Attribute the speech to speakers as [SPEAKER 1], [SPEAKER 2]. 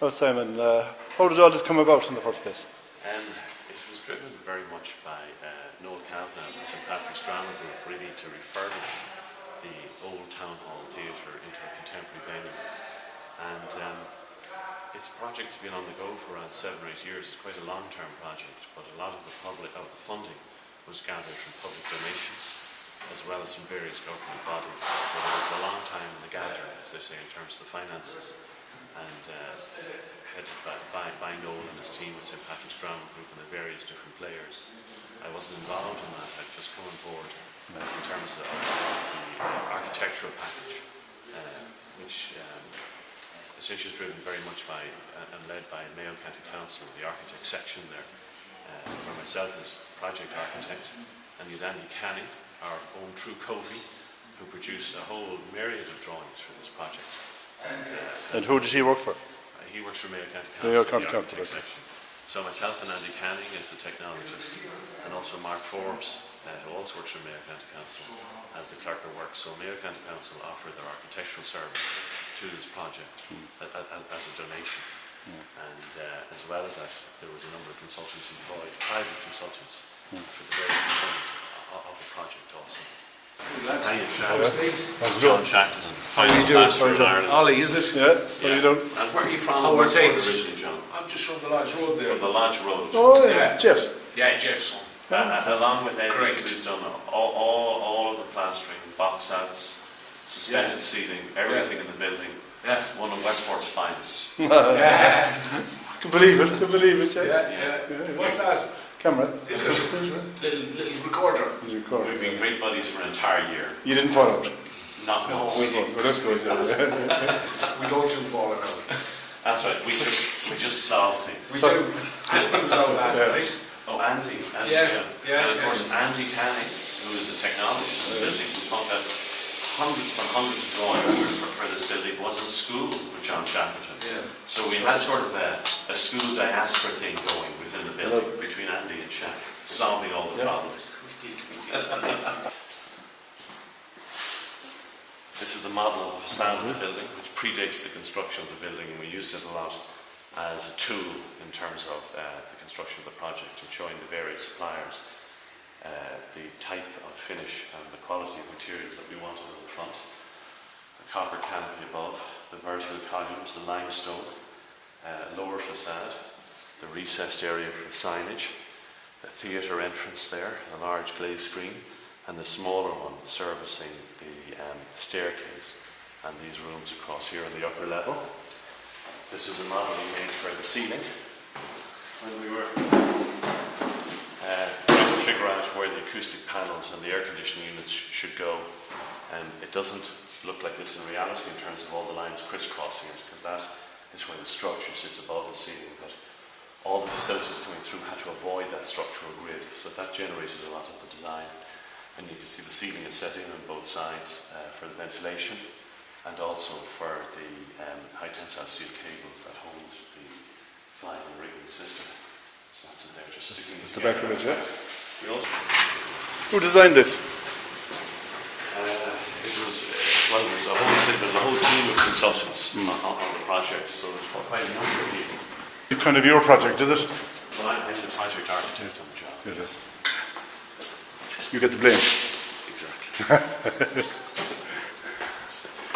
[SPEAKER 1] Oh, Simon, how did all this come about in the first place?
[SPEAKER 2] It was driven very much by Noel Kavanagh and the St Patrick's Drama Group, really to refurbish the old Town Hall Theatre into a contemporary venue. And it's a project that's been on the go for around 7 or 8 years. It's quite a long-term project, but a lot of the funding was gathered from public donations, as well as from various government bodies. But it was a long time in the gathering, as they say, in terms of the finances. And headed by Noel and his team with St Patrick's Drama Group and the various different players. I wasn't involved in that. I'd just come on board in terms of the architectural package, which essentially is driven very much by and led by Mayo County Council, the architect section there, where myself as project architect, and Andy Canning, our own true Covey, who produced a whole myriad of drawings for this project.
[SPEAKER 1] And who does he work for?
[SPEAKER 2] He works for Mayo County Council,
[SPEAKER 1] Mayo County
[SPEAKER 2] the architect
[SPEAKER 1] Council.
[SPEAKER 2] section. So myself and Andy Canning is the technologist, and also Mark Forbes, who also works for Mayo County Council, as the clerk of works. So Mayo County Council offered their architectural services to this project as a donation. And as well as that, there was a number of consultants employed, private consultants, for the various components of the project also. John Shackleton, finance pastor in Ireland.
[SPEAKER 3] Ollie, is it?
[SPEAKER 1] Yeah, what are you doing?
[SPEAKER 2] And where are you from?
[SPEAKER 3] How are things?
[SPEAKER 2] Originally, John?
[SPEAKER 3] I'm just from the Lodge Road there.
[SPEAKER 2] From the Lodge Road.
[SPEAKER 1] Oh, yeah,
[SPEAKER 3] Yeah.
[SPEAKER 1] Jeff's.
[SPEAKER 3] Yeah, Jeff's.
[SPEAKER 2] Along with Eddie,
[SPEAKER 3] Correct.
[SPEAKER 2] who's done all of the plastering, box outs, suspended ceiling, everything in the building.
[SPEAKER 3] Yeah.
[SPEAKER 2] One of Westport's finest.
[SPEAKER 3] Yeah.
[SPEAKER 1] Can believe it, yeah.
[SPEAKER 3] Yeah. What's that?
[SPEAKER 1] Camera.
[SPEAKER 3] It's a little recorder.
[SPEAKER 1] He's recording.
[SPEAKER 2] We've been great buddies for an entire year.
[SPEAKER 1] You didn't fall out?
[SPEAKER 2] Not
[SPEAKER 3] No,
[SPEAKER 2] once.
[SPEAKER 3] we didn't.
[SPEAKER 1] Well, that's good, yeah.
[SPEAKER 3] We don't do falling out.
[SPEAKER 2] That's right. We just solve things.
[SPEAKER 3] We do. Andy was out last night.
[SPEAKER 2] Oh, Andy.
[SPEAKER 3] Yeah.
[SPEAKER 2] And of course, Andy Canning, who is the technologist in the building, who pumped out hundreds upon hundreds of drawings for this building, was in school with John Shackleton.
[SPEAKER 3] Yeah.
[SPEAKER 2] So we had sort of a school diaspora thing going within the building between Andy and Shack, solving all the problems. This is the model of the facade of the building, which predates the construction of the building, and we used it a lot as a tool in terms of the construction of the project and showing the various suppliers the type of finish and the quality of materials that we wanted on the front. The copper canopy above, the vertical columns, the limestone, lower facade, the recessed area for signage, the theatre entrance there, the large glazed screen, and the smaller one servicing the staircase and these rooms across here on the upper level. This is a model we made for the ceiling when we were trying to figure out where the acoustic panels and the air conditioning units should go. And it doesn't look like this in reality in terms of all the lines crisscrossing it, because that is where the structure sits above the ceiling. But all the facilities coming through had to avoid that structural grid, so that generated a lot of the design. And you can see the ceiling is set in on both sides for the ventilation and also for the high tensile steel cables that hold the flying and rigging system. So that's it there, just sticking
[SPEAKER 1] It's the back of it, yeah.
[SPEAKER 2] We also,
[SPEAKER 1] Who designed this?
[SPEAKER 2] there was a whole team of consultants on the project, so there's quite a number of people.
[SPEAKER 1] It's kind of your project, is it?
[SPEAKER 2] Well, I'm the project architect on the job.
[SPEAKER 1] It is. You get the blame.
[SPEAKER 2] Exactly.